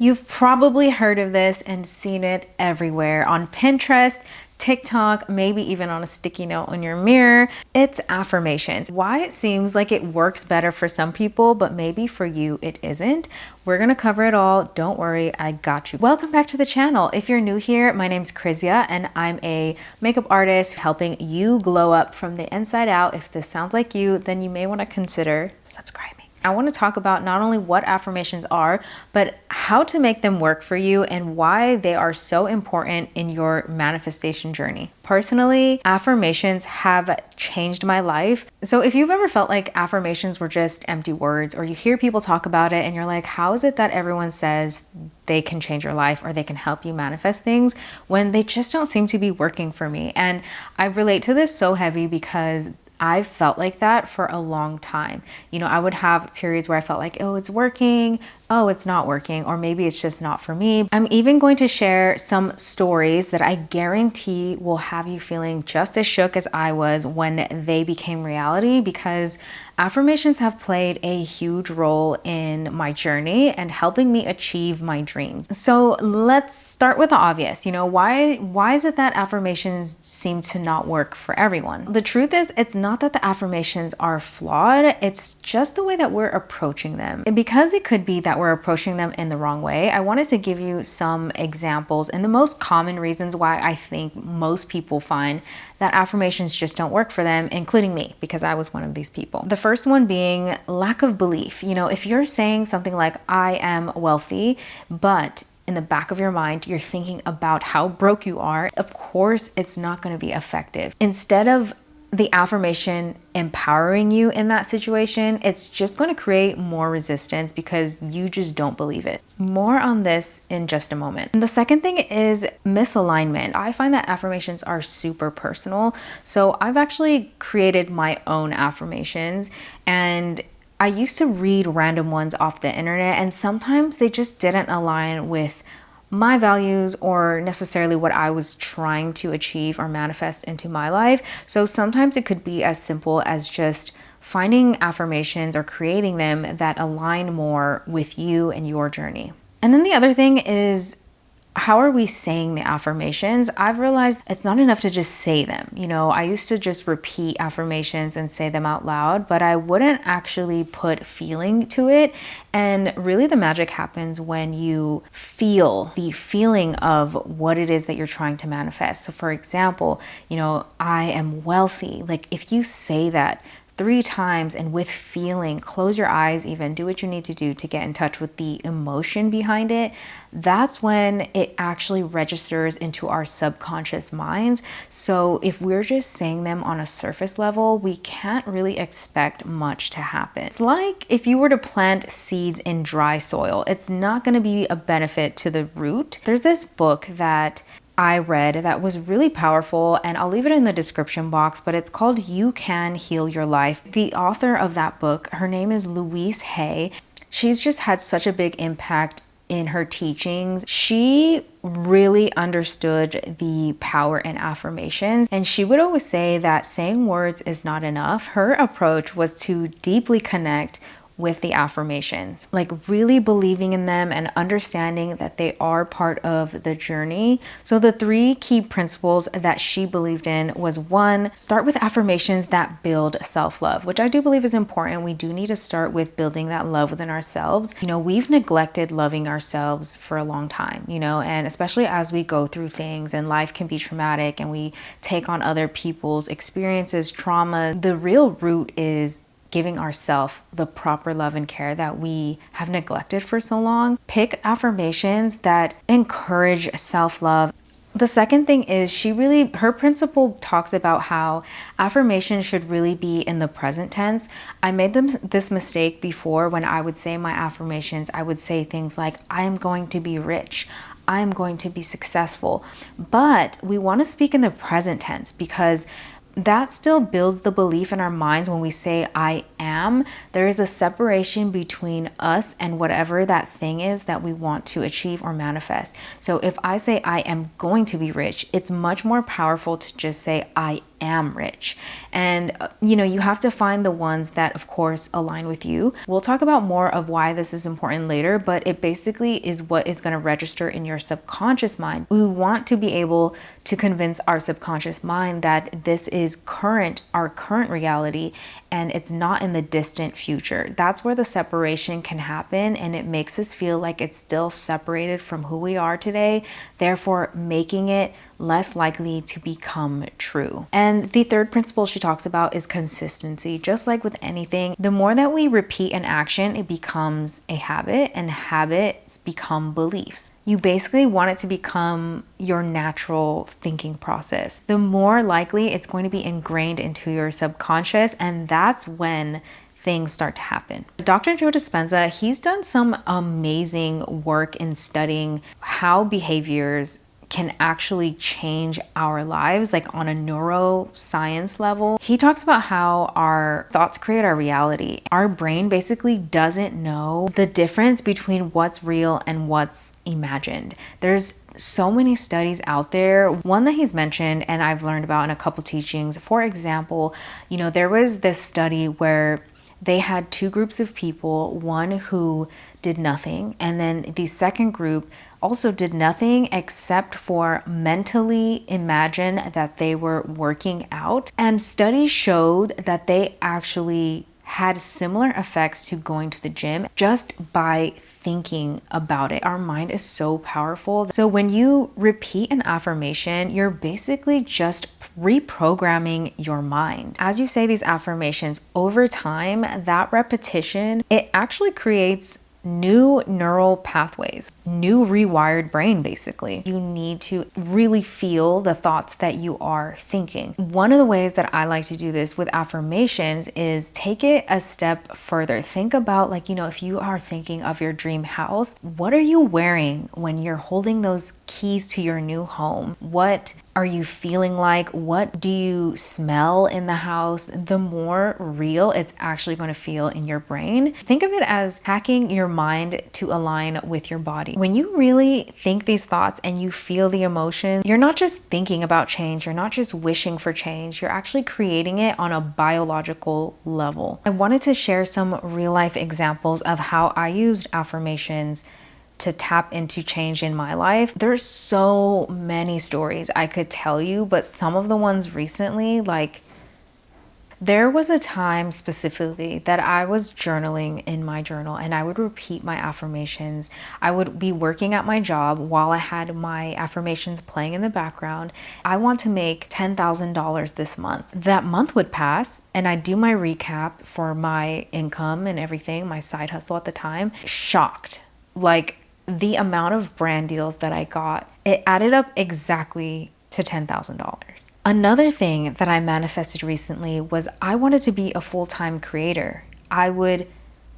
You've probably heard of this and seen it everywhere on Pinterest, TikTok, maybe even on a sticky note on your mirror. It's affirmations. Why it seems like it works better for some people, but maybe for you it isn't. We're gonna cover it all. Don't worry, I got you. Welcome back to the channel. If you're new here, my name's Krizia and I'm a makeup artist helping you glow up from the inside out. If this sounds like you, then you may wanna consider subscribing. I want to talk about not only what affirmations are, but how to make them work for you and why they are so important in your manifestation journey. Personally, affirmations have changed my life. So if you've ever felt like affirmations were just empty words, or you hear people talk about it and you're like, how is it that everyone says they can change your life or they can help you manifest things when they just don't seem to be working for me? And I relate to this so heavy because I felt like that for a long time. You know, I would have periods where I felt like, oh, it's working. Oh, it's not working, or maybe it's just not for me. I'm even going to share some stories that I guarantee will have you feeling just as shook as I was when they became reality, because affirmations have played a huge role in my journey and helping me achieve my dreams. So let's start with the obvious. You know, why is it that affirmations seem to not work for everyone? The truth is, it's not that the affirmations are flawed, it's just the way that we're approaching them. And because it could be that we're approaching them in the wrong way, I wanted to give you some examples and the most common reasons why I think most people find that affirmations just don't work for them, including me, because I was one of these people. The first one being lack of belief. You know, if you're saying something like, I am wealthy, but in the back of your mind, you're thinking about how broke you are, of course, it's not going to be effective. Instead of the affirmation empowering you in that situation, it's just going to create more resistance because you just don't believe it. More on this in just a moment. And the second thing is misalignment. I find that affirmations are super personal. So I've actually created my own affirmations, and I used to read random ones off the internet, and sometimes they just didn't align with my values or necessarily what I was trying to achieve or manifest into my life. So sometimes it could be as simple as just finding affirmations or creating them that align more with you and your journey. And then the other thing is, how are we saying the affirmations? I've realized it's not enough to just say them. You know, I used to just repeat affirmations and say them out loud, but I wouldn't actually put feeling to it. And really the magic happens when you feel the feeling of what it is that you're trying to manifest. So for example, you know, I am wealthy. Like if you say that 3 times and with feeling, close your eyes, even do what you need to do to get in touch with the emotion behind it, that's when it actually registers into our subconscious minds. So if we're just saying them on a surface level, we can't really expect much to happen. It's like if you were to plant seeds in dry soil, it's not going to be a benefit to the root. There's this book that I read that was really powerful, and I'll leave it in the description box, but it's called You Can Heal Your Life. The author of that book, her name is Louise Hay. She's just had such a big impact in her teachings. She really understood the power in affirmations, and she would always say that saying words is not enough. Her approach was to deeply connect with the affirmations, like really believing in them and understanding that they are part of the journey. So the 3 key principles that she believed in was 1, start with affirmations that build self-love, which I do believe is important. We do need to start with building that love within ourselves. You know, we've neglected loving ourselves for a long time, you know, and especially as we go through things and life can be traumatic and we take on other people's experiences, trauma, the real root is giving ourselves the proper love and care that we have neglected for so long. Pick affirmations that encourage self-love. The second thing is her principle talks about how affirmations should really be in the present tense. I made this mistake before when I would say my affirmations. I would say things like, I am going to be rich. I am going to be successful. But we want to speak in the present tense because that still builds the belief in our minds. When we say I am, there is a separation between us and whatever that thing is that we want to achieve or manifest. So if I say I am going to be rich, it's much more powerful to just say I am rich. And you have to find the ones that of course align with you. We'll talk about more of why this is important later, but it basically is what is going to register in your subconscious mind. We want to be able to convince our subconscious mind that this is our current reality, and it's not in the distant future. That's where the separation can happen, and it makes us feel like it's still separated from who we are today, therefore making it less likely to become true. And the third principle she talks about is consistency. Just like with anything, the more that we repeat an action, it becomes a habit, and habits become beliefs. You basically want it to become your natural thinking process. The more likely it's going to be ingrained into your subconscious, and that's when things start to happen. Dr. Joe Dispenza, he's done some amazing work in studying how behaviors can actually change our lives, like on a neuroscience level. He talks about how our thoughts create our reality. Our brain basically doesn't know the difference between what's real and what's imagined. There's so many studies out there. One that he's mentioned and I've learned about in a couple teachings, for example, there was this study where they had two groups of people, one who did nothing, and then the second group also did nothing except for mentally imagine that they were working out. And studies showed that they actually had similar effects to going to the gym just by thinking about it. Our mind is so powerful. So when you repeat an affirmation, you're basically just reprogramming your mind. As you say these affirmations over time, that repetition, it actually creates new neural pathways, new rewired brain basically. You need to really feel the thoughts that you are thinking. One of the ways that I like to do this with affirmations is take it a step further. Think about if you are thinking of your dream house, what are you wearing when you're holding those keys to your new home? What are you feeling like? What do you smell in the house? The more real it's actually going to feel in your brain. Think of it as hacking your mind to align with your body. When you really think these thoughts and you feel the emotion, you're not just thinking about change, you're not just wishing for change, you're actually creating it on a biological level. I wanted to share some real life examples of how I used affirmations to tap into change in my life. There's so many stories I could tell you, but some of the ones recently, there was a time specifically that I was journaling in my journal and I would repeat my affirmations. I would be working at my job while I had my affirmations playing in the background. I want to make $10,000 this month. That month would pass and I'd do my recap for my income and everything, my side hustle at the time. Shocked. The amount of brand deals that I got, it added up exactly to $10,000. Another thing that I manifested recently was I wanted to be a full-time creator. I would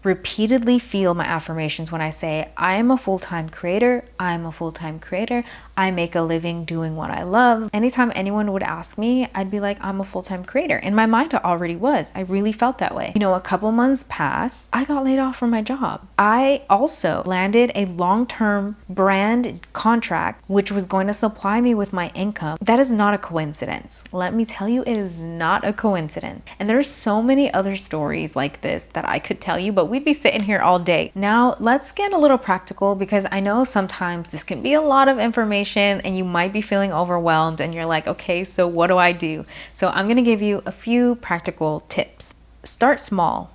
repeatedly feel my affirmations when I say, I am a full-time creator, I'm a full-time creator, I make a living doing what I love. Anytime anyone would ask me, I'd be like, I'm a full-time creator. In my mind, I already was. I really felt that way. A couple months passed, I got laid off from my job. I also landed a long-term brand contract, which was going to supply me with my income. That is not a coincidence. Let me tell you, it is not a coincidence. And there's so many other stories like this that I could tell you, but we'd be sitting here all day. Now, let's get a little practical because I know sometimes this can be a lot of information and you might be feeling overwhelmed and you're like, okay, so what do I do? So I'm going to give you a few practical tips. Start small.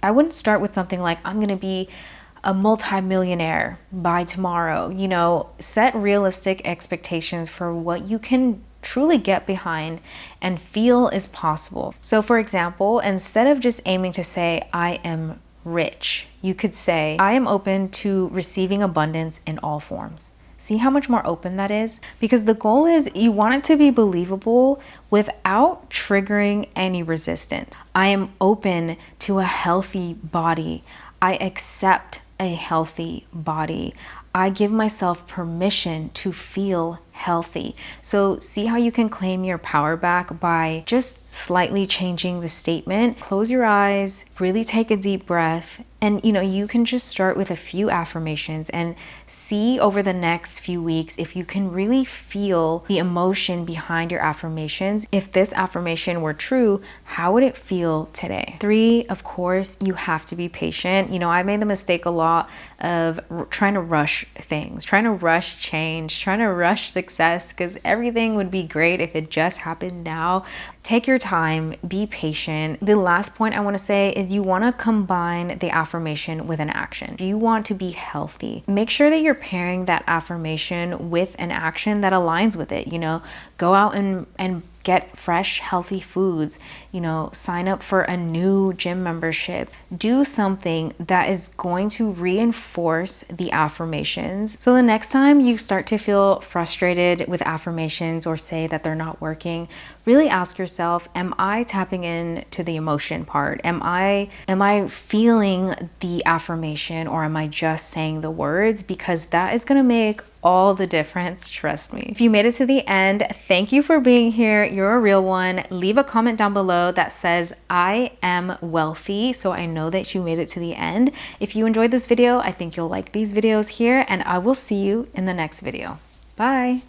I wouldn't start with something like, I'm going to be a multi-millionaire by tomorrow. Set realistic expectations for what you can truly get behind and feel is possible. So for example, instead of just aiming to say, I am rich, you could say, I am open to receiving abundance in all forms. See how much more open that is? Because the goal is you want it to be believable without triggering any resistance. I am open to a healthy body. I accept a healthy body. I give myself permission to feel healthy. So see how you can claim your power back by just slightly changing the statement. Close your eyes, really take a deep breath, and you can just start with a few affirmations and see over the next few weeks if you can really feel the emotion behind your affirmations. If this affirmation were true, how would it feel today? 3, of course, you have to be patient. I made the mistake a lot of trying to rush things, trying to rush change, trying to rush success, because everything would be great if it just happened now. Take your time, be patient. The last point I want to say is you want to combine the affirmation with an action. If you want to be healthy, make sure that you're pairing that affirmation with an action that aligns with it. Go out and get fresh, healthy foods, sign up for a new gym membership. Do something that is going to reinforce the affirmations. So the next time you start to feel frustrated with affirmations or say that they're not working, really ask yourself, am I tapping into the emotion part? Am I feeling the affirmation, or am I just saying the words? Because that is going to make all the difference, trust me. If you made it to the end, thank you for being here. You're a real one. Leave a comment down below that says I am wealthy, so I know that you made it to the end. If you enjoyed this video, I think you'll like these videos here, and I will see you in the next video. Bye.